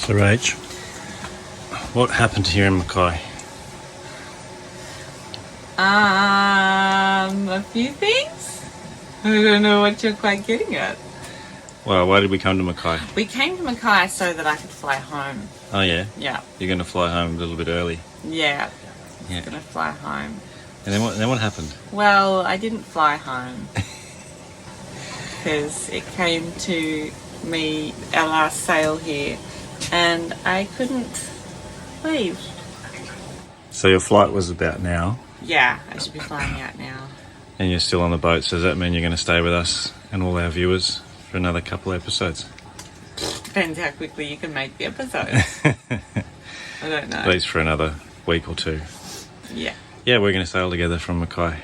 So Rach, what happened here in Mackay? A few things. I don't know what you're quite getting at. Well, why did we come to Mackay? We came to Mackay so that I could fly home. Oh yeah? Yeah. You're going to fly home a little bit early. Yeah. Yeah. I'm going to fly home. And then what happened? Well, I didn't fly home. Because it came to me, our last sail here, and I couldn't leave. So your flight was about now, Yeah, I should be flying out now. and you're still on the boat, so does that mean you're going to stay with us and all our viewers for another couple of episodes? Depends how quickly you can make the episodes. I don't know. At least for another week or two. Yeah. Yeah, we're going to sail together from Mackay.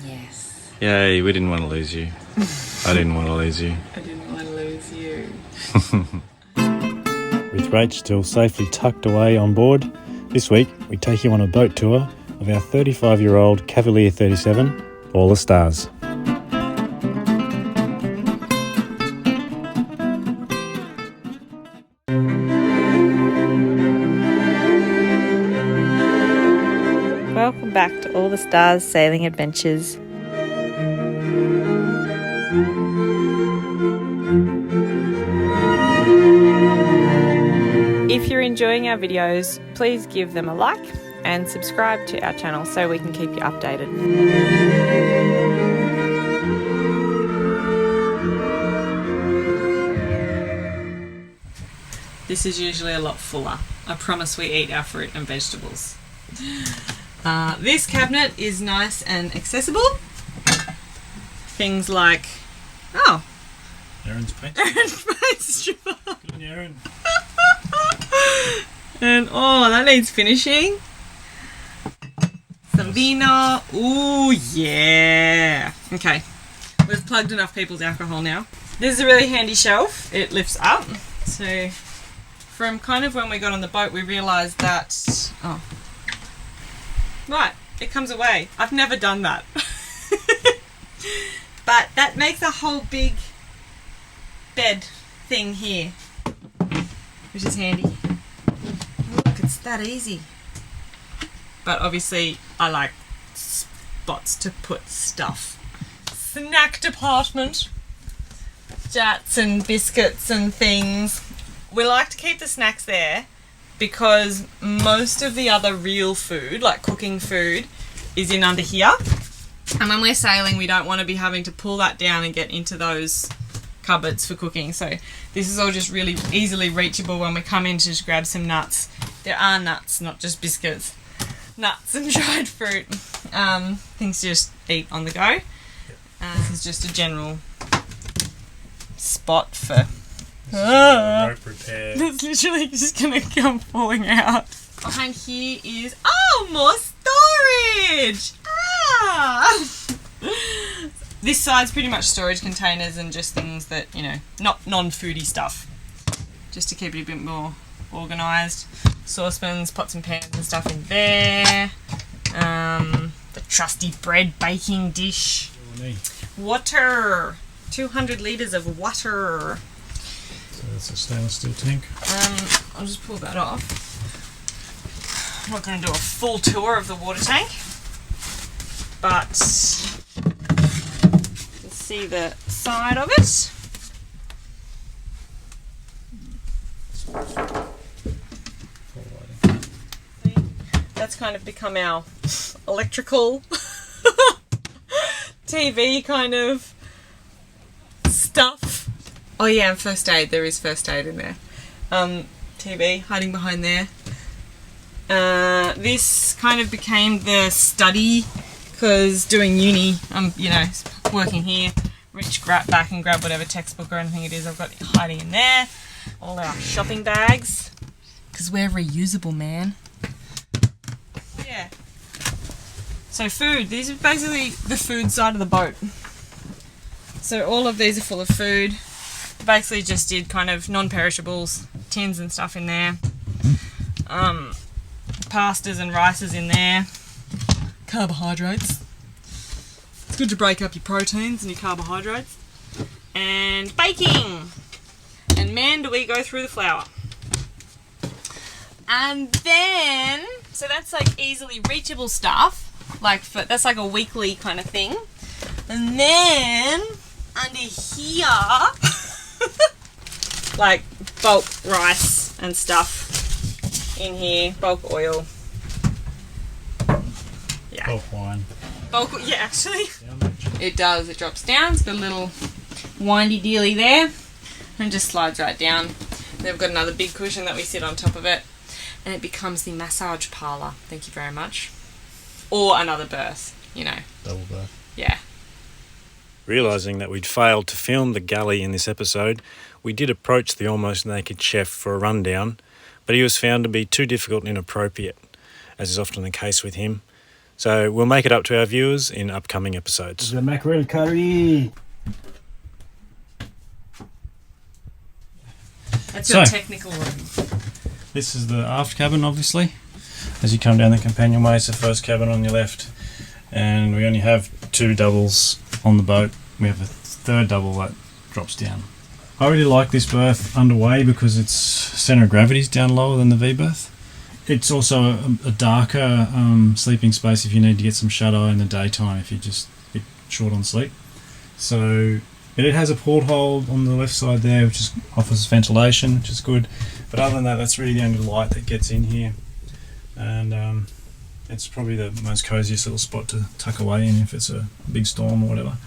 Yes. Yay, we didn't want to lose you. I didn't want to lose you. I didn't want to lose you. With Rach still safely tucked away on board, this week we take you on a boat tour of our 35-year-old Cavalier 37, All the Stars. Welcome back to All the Stars Sailing Adventures. If you're enjoying our videos, please give them a like and subscribe to our channel so we can keep you updated. This is usually a lot fuller. I promise we eat our fruit and vegetables. This cabinet is nice and accessible. Things like, oh, Aaron's paint. Aaron's paint stripper. Good on you, Aaron. And oh, that needs finishing. Some vino. Ooh, yeah. Okay, we've plugged enough people's alcohol now. This is a really handy shelf. It lifts up. So from kind of when we got on the boat, we realised that, oh, right, it comes away. I've never done that. But that makes a whole big bed thing here, which is handy. Look, it's that easy. But obviously I like spots to put stuff. Snack department. Jats and biscuits and things. We like to keep the snacks there because most of the other real food, like cooking food, is in under here. And when we're sailing, we don't want to be having to pull that down and get into those cupboards for cooking. So this is all just really easily reachable when we come in to just grab some nuts. There are nuts, not just biscuits. Nuts and dried fruit. Things to just eat on the go. This is just a general spot for... Rope repair. It's literally just going to come falling out. Behind here is... oh, more storage! This side's pretty much storage containers and just things that, you know, not non-foodie stuff. Just to keep it a bit more organised. Saucepans, pots and pans and stuff in there. The trusty bread baking dish. Water! 200 litres of water. So that's a stainless steel tank. I'll just pull that off. I'm not going to do a full tour of the water tank, but you can see the side of it. See, that's kind of become our electrical TV kind of stuff. Oh yeah, and first aid. There is first aid in there. TV hiding behind there. This kind of became the study because doing uni, you know, working here, reach back and grab whatever textbook or anything it is I've got hiding in there. All our shopping bags because we're reusable, man. Yeah. So food. These are basically the food side of the boat. So all of these are full of food. Basically just did kind of non-perishables, tins and stuff in there. Pastas and rices in there. Carbohydrates. It's good to break up your proteins and your carbohydrates. And baking. And man, do we go through the flour. And then, so that's like easily reachable stuff. Like that's like a weekly kind of thing. And then under here, like bulk rice and stuff in here, bulk oil. Yeah. Bulk wine. Yeah, actually. It does. It drops down. It's got a little windy dealy there and just slides right down. Then we've got another big cushion that we sit on top of it, and it becomes the massage parlour. Thank you very much. Or another berth, you know. Double berth. Yeah. Realising that we'd failed to film the galley in this episode, we did approach the Almost Naked chef for a rundown, but he was found to be too difficult and inappropriate, as is often the case with him. So we'll make it up to our viewers in upcoming episodes. The mackerel curry. That's your technical room. This is the aft cabin, obviously. As you come down the companionway, it's the first cabin on your left. And we only have 2 doubles on the boat. We have a third double that drops down. I really like this berth underway because its centre of gravity is down lower than the V-berth. It's also a darker sleeping space if you need to get some shut-eye in the daytime if you're just a bit short on sleep. So it has a porthole on the left side there which offers ventilation, which is good. But other than that, that's really the only light that gets in here. And it's probably the most coziest little spot to tuck away in if it's a big storm or whatever.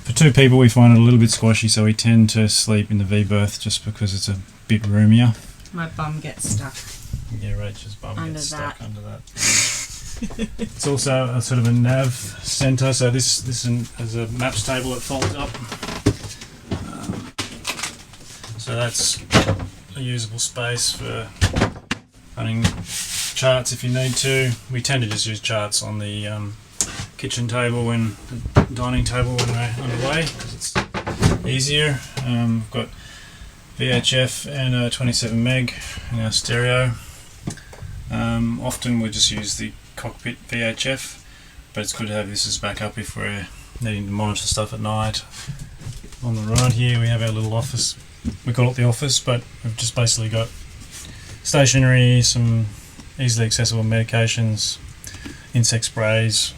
For 2 people we find it a little bit squashy, so we tend to sleep in the V-berth just because it's a bit roomier. My bum gets stuck. Yeah, Rach's bum Under gets that. stuck under that. It's also a sort of a nav centre, so this has a maps table that folds up. So that's a usable space for running charts if you need to. We tend to just use charts on the kitchen table the dining table when we're underway because it's easier. We've got VHF and a 27 meg in our stereo. Often we just use the cockpit VHF, but it's good to have this as backup if we're needing to monitor stuff at night. On the right here we have our little office. We call it the office, but we've just basically got stationery, some easily accessible medications, insect sprays,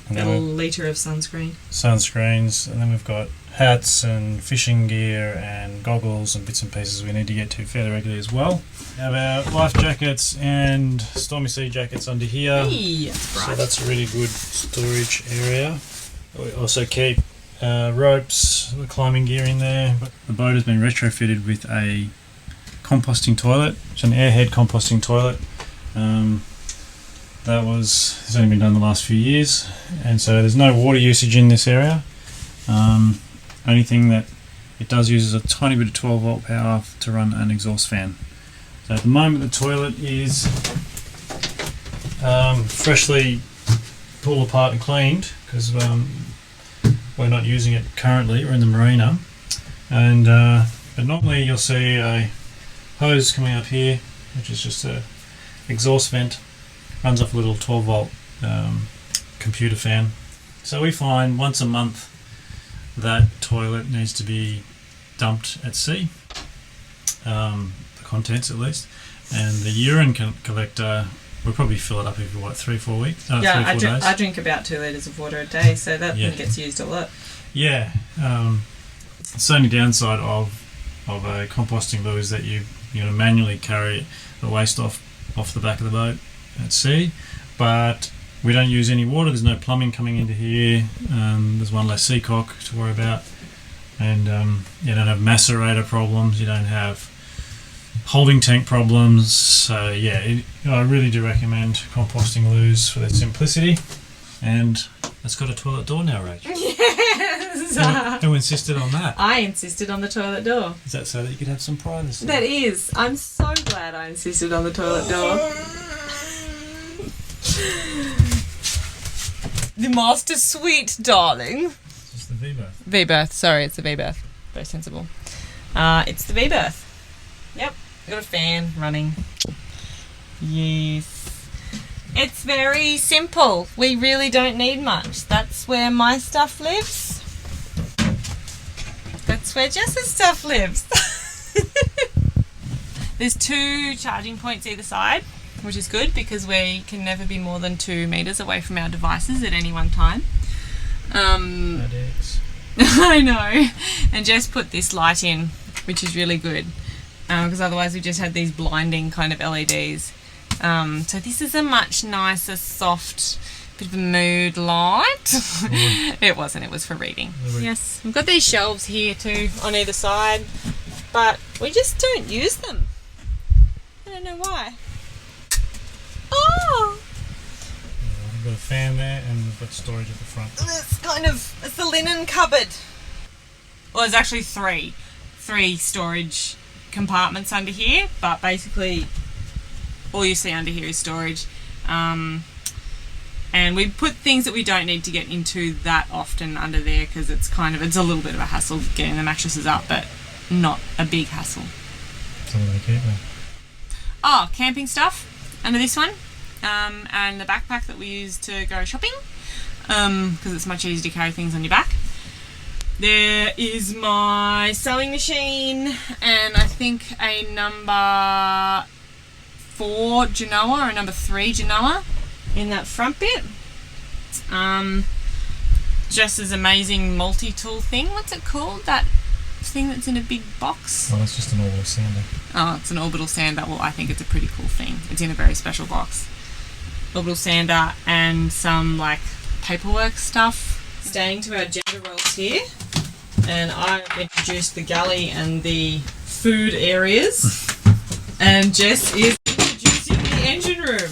and A then litre of sunscreen. sunscreens, and then we've got hats and fishing gear and goggles and bits and pieces we need to get to fairly regularly as well. We have our life jackets and stormy sea jackets under here. Hey, that's bright. So that's a really good storage area. We also keep ropes, climbing gear in there. But the boat has been retrofitted with a composting toilet. It's an airhead composting toilet. It's only been done the last few years, and so there's no water usage in this area. Only thing that it does use is a tiny bit of 12 volt power to run an exhaust fan. So at the moment the toilet is freshly pulled apart and cleaned because we're not using it currently. We're in the marina, and but normally you'll see a hose coming up here, which is just a exhaust vent, runs off a little 12 volt computer fan. So we find once a month that toilet needs to be dumped at sea, the contents at least, and the urine collector, we'll probably fill it up every 3-4 weeks. Yeah, 3-4 days. I drink about 2 litres of water a day, so that thing gets used a lot. Yeah, it's the only downside of a composting loo is that you manually carry the waste off the back of the boat at sea, but we don't use any water. There's no plumbing coming into here. There's one less seacock to worry about, and you don't have macerator problems. You don't have holding tank problems. So yeah, I really do recommend composting loos for their simplicity. And it's got a toilet door now, Rach. Yes. Who insisted on that? I insisted on the toilet door. Is that so that you could have some privacy? That is. I'm so glad I insisted on the toilet door. The master suite, darling. It's just the V-berth. V-berth. Sorry, it's the V-berth. Very sensible. It's the V-berth. Yep. Got a fan running. Yes. It's very simple. We really don't need much. That's where my stuff lives. That's where Jess's stuff lives. There's 2 charging points either side. which is good because we can never be more than 2 meters away from our devices at any one time. That is. I know. And Jess put this light in, which is really good, because otherwise we just had these blinding kind of LEDs. So this is a much nicer, soft, bit of a mood light. It wasn't, it was for reading. Yes, we've got these shelves here too on either side, but we just don't use them. I don't know why. Oh! We've got a fan there and we've got storage at the front. It's the linen cupboard. Well, there's actually three storage compartments under here, but basically all you see under here is storage. And we put things that we don't need to get into that often under there because it's a little bit of a hassle getting the mattresses up, but not a big hassle. So what do they keep there? Oh, camping stuff under this one, and the backpack that we use to go shopping, because it's much easier to carry things on your back. There is my sewing machine and I think a number 4 Genoa or a number 3 Genoa in that front bit. Jess's amazing multi-tool thing. What's it called? That thing that's in a big box? Well, it's just an orbital sander. Oh, it's an orbital sander. Well, I think it's a pretty cool thing. It's in a very special box. Orbital sander and some like paperwork stuff. Staying to our gender roles here, and I've introduced the galley and the food areas, and Jess is introducing the engine room.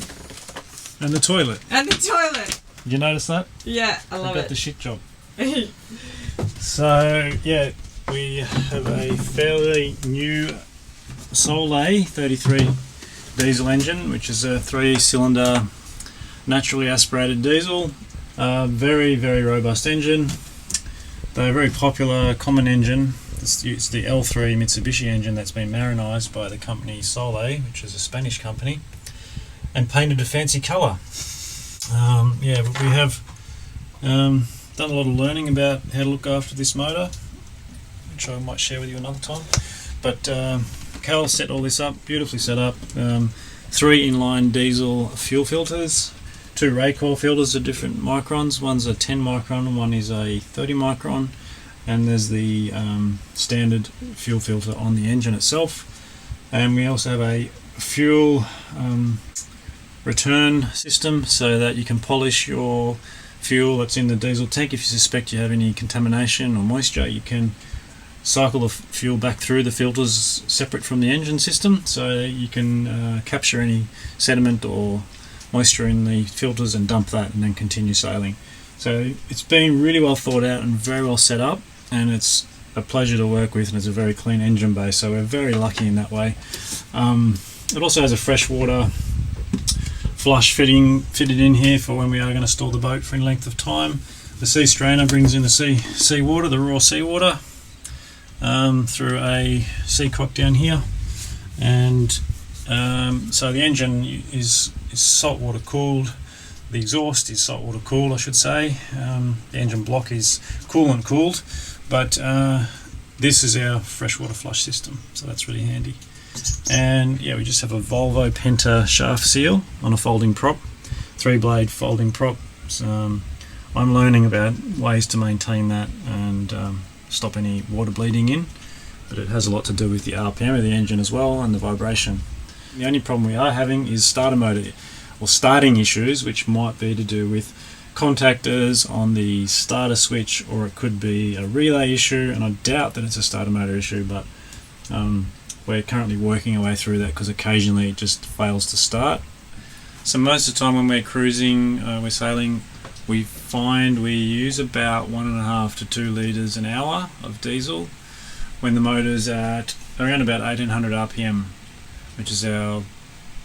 And the toilet. And the toilet. Did you notice that? Yeah, I love got it. the shit job. So, yeah, we have a fairly new Soleil 33 diesel engine, which is a 3-cylinder naturally aspirated diesel. Very, very robust engine. They're a very popular common engine. It's the L3 Mitsubishi engine that's been marinized by the company Soleil, which is a Spanish company, and painted a fancy colour. Yeah, but we have done a lot of learning about how to look after this motor, which I might share with you another time. But Cal set all this up, beautifully set up. 3 inline diesel fuel filters, 2 Rach filters of different microns. One's a 10 micron and one is a 30 micron. And there's the standard fuel filter on the engine itself. And we also have a fuel return system so that you can polish your fuel that's in the diesel tank. If you suspect you have any contamination or moisture, you can cycle the fuel back through the filters separate from the engine system, so you can capture any sediment or moisture in the filters and dump that and then continue sailing. So it's been really well thought out and very well set up, and it's a pleasure to work with, and it's a very clean engine base, so we're very lucky in that way. It also has a freshwater flush fitted in here for when we are going to store the boat for any length of time. The sea strainer brings in the sea water, the raw seawater, through a sea cock down here, and so the engine is saltwater cooled. The exhaust is saltwater cooled, I should say. The engine block is coolant cooled, but this is our freshwater flush system, so that's really handy. And yeah, we just have a Volvo Penta shaft seal on a folding prop, 3-blade folding prop. So, I'm learning about ways to maintain that and stop any water bleeding in, but it has a lot to do with the RPM of the engine as well and the vibration. The only problem we are having is starter motor or starting issues, which might be to do with contactors on the starter switch, or it could be a relay issue, and I doubt that it's a starter motor issue, but we're currently working our way through that because occasionally it just fails to start. So most of the time when we're cruising, we're sailing, we find we use about 1.5 to 2 litres an hour of diesel when the motor's at around about 1800 RPM, which is our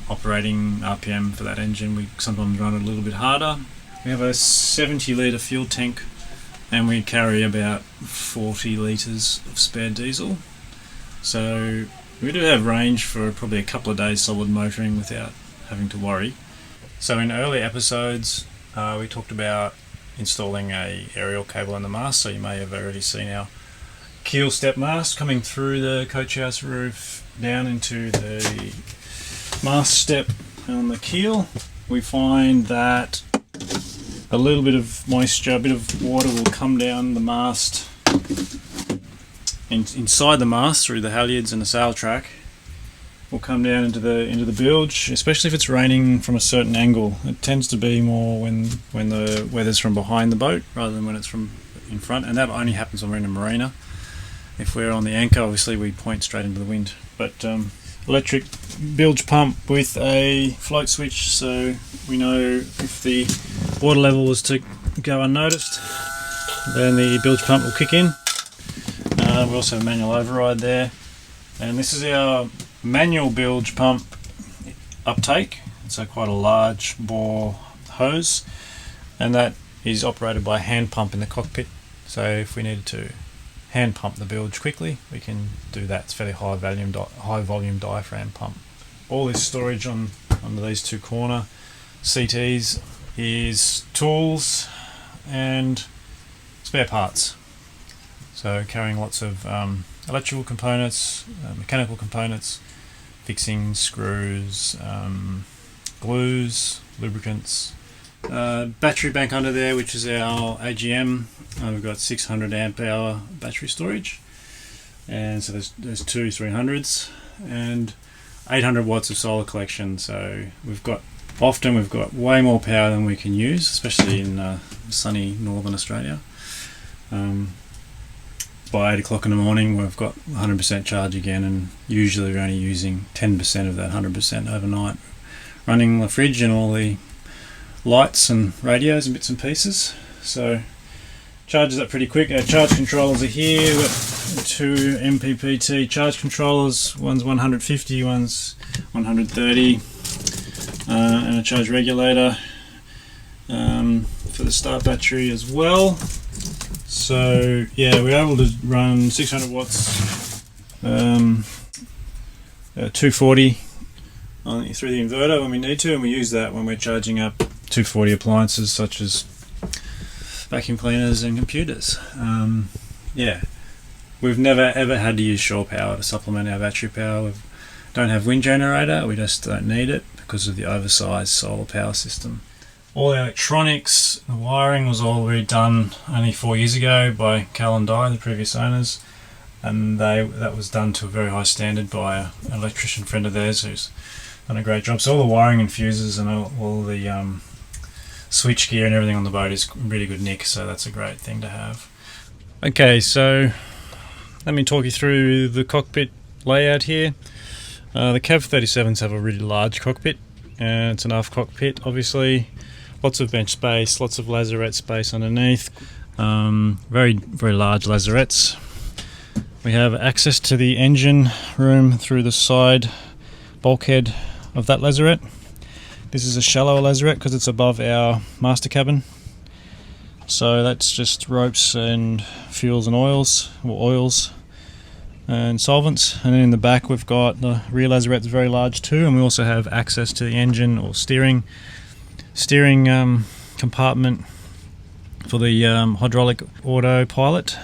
operating RPM for that engine. We sometimes run it a little bit harder. We have a 70 litre fuel tank and we carry about 40 litres of spare diesel. So we do have range for probably a couple of days solid motoring without having to worry. So in early episodes we talked about installing a aerial cable on the mast, so you may have already seen our keel step mast coming through the coach house roof down into the mast step on the keel, we find that a little bit of moisture, a bit of water will come down the mast, inside the mast through the halyards and the sail track, will come down into the bilge, especially if it's raining from a certain angle. It tends to be more when the weather's from behind the boat rather than when it's from in front, and that only happens when we're in a marina. If we're on the anchor, obviously we point straight into the wind. But electric bilge pump with a float switch, so we know if the water level was to go unnoticed, then the bilge pump will kick in. We also have a manual override there, and this is our manual bilge pump uptake. It's quite a large bore hose, and that is operated by a hand pump in the cockpit. So if we needed to hand pump the bilge quickly, we can do that. It's fairly high volume diaphragm pump. All this storage under these two corner CTs is tools and spare parts. So carrying lots of electrical components, mechanical components, fixing screws, glues, lubricants. Battery bank under there, which is our AGM. We've got 600 amp hour battery storage, and so there's two 300s and 800 watts of solar collection. So we've got way more power than we can use, especially in sunny northern Australia. By 8 o'clock in the morning we've got 100% charge again, and usually we're only using 10% of that 100% overnight, running the fridge and all the lights and radios and bits and pieces. So charges up pretty quick. Our charge controllers are here. We've got two MPPT charge controllers, one's 150, one's 130, and a charge regulator for the start battery as well. So yeah, we're able to run 600 watts, 240 through the inverter when we need to, and we use that when we're charging up 240 appliances such as vacuum cleaners and computers. Yeah, we've never ever had to use shore power to supplement our battery power. We don't have wind generator, we just don't need it because of the oversized solar power system. All the electronics, the wiring was all redone only 4 years ago by Cal and Di, the previous owners, and that was done to a very high standard by an electrician friend of theirs who's done a great job. So all the wiring and fuses and all the switch gear and everything on the boat is really good nick, so that's a great thing to have. Okay, so let me talk you through the cockpit layout here. The Cav 37s have a really large cockpit, and it's an aft cockpit obviously. Lots of bench space, lots of lazarette space underneath, very large lazarettes. We have access to the engine room through the side bulkhead of that lazarette. This is a shallower lazarette because it's above our master cabin. So that's just ropes and fuels and oils, or oils and solvents. And then in the back we've got the rear lazarette is very large too, and we also have access to the engine or steering compartment for the hydraulic autopilot.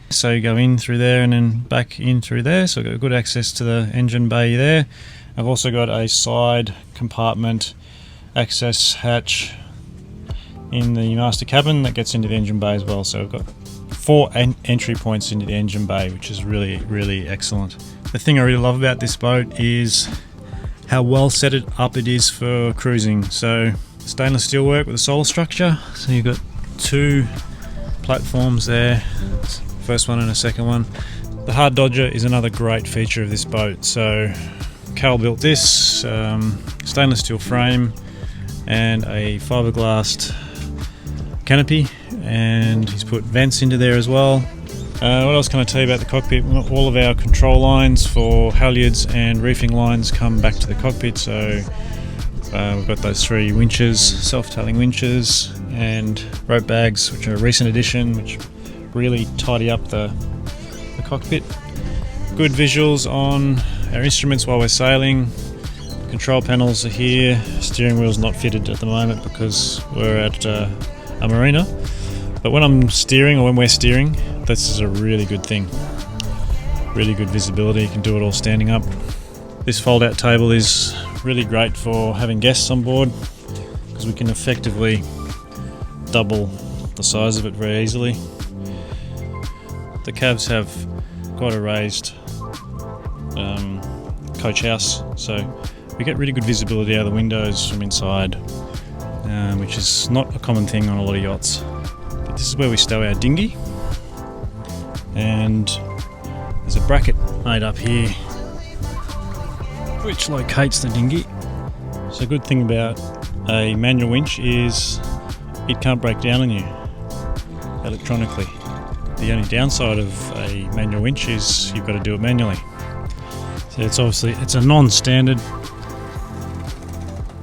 So you go in through there and then back in through there, so we've got good access to the engine bay there. I've also got a side compartment access hatch in the master cabin that gets into the engine bay as well, so we've got 4 entry points into the engine bay, which is really excellent. The thing I really love about this boat is how well set it up it is for cruising. So stainless steel work with a solar structure, so you've got 2 platforms there, first one and a second one. The hard dodger is another great feature of this boat. So Cal built this, stainless steel frame and a fiberglass canopy, and he's put vents into there as well. What else can I tell you about the cockpit? All of our control lines for halyards and reefing lines come back to the cockpit, so we've got those 3 winches, self-tailing winches, and rope bags, which are a recent addition, which really tidy up the cockpit. Good visuals on our instruments while we're sailing. The control panels are here. Steering wheel's not fitted at the moment because we're at a marina, but when I'm steering, or when we're steering, this is a really good thing. Really good visibility, you can do it all standing up. This fold-out table is really great for having guests on board because we can effectively double the size of it very easily. The Cavs have quite a raised coach house, so we get really good visibility out of the windows from inside, which is not a common thing on a lot of yachts. But this is where we stow our dinghy, and there's a bracket made up here which locates the dinghy. So a good thing about a manual winch is it can't break down on you electronically. The only downside of a manual winch is you've got to do it manually. So it's a non-standard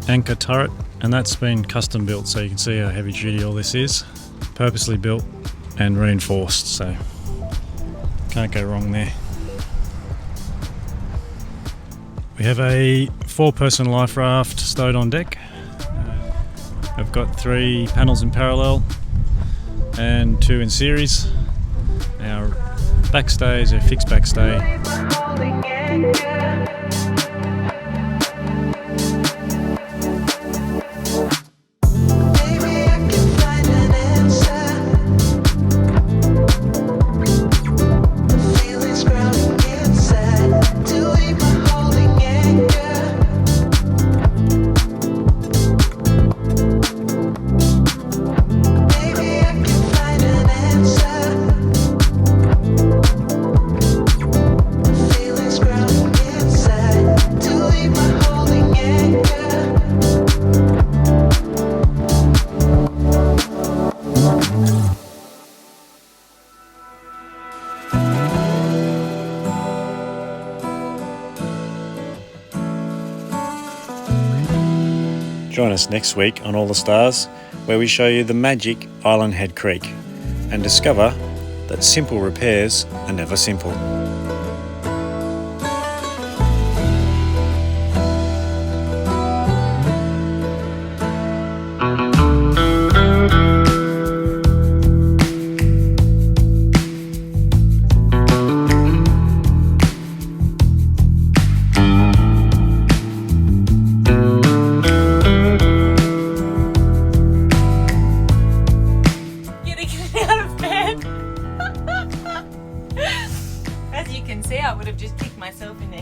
anchor turret, and that's been custom built, so you can see how heavy duty all this is. Purposely built and reinforced, so can't go wrong there. We have a 4-person life raft stowed on deck. I've got 3 panels in parallel and 2 in series. Our backstay is a fixed backstay. Join us next week on All the Stars, where we show you the magic Island Head Creek and discover that simple repairs are never simple. As you can see, I would have just kicked myself in